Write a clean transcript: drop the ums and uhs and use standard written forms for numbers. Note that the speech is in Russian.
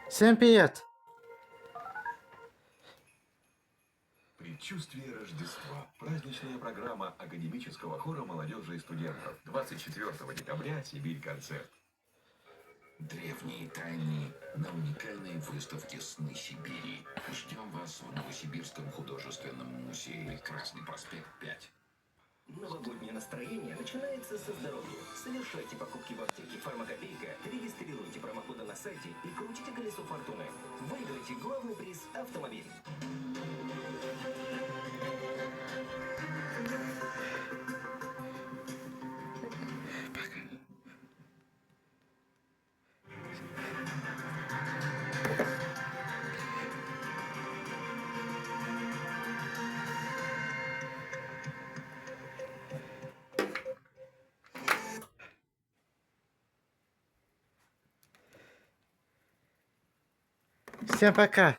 Всем привет! Предчувствие Рождества. Праздничная программа академического хора молодежи и студентов. 24 декабря Сибирь-концерт. Древние тайны на уникальной выставке «Сны Сибири». Ждем вас в Новосибирском художественном музее. Красный проспект 5. Новогоднее настроение начинается со здоровья. Совершайте покупки в аптеке «Фармакопейка», регистрируйте промокоды на сайте и крутите колесо фортуны. Выиграйте главный приз – автомобиль. Всем пока!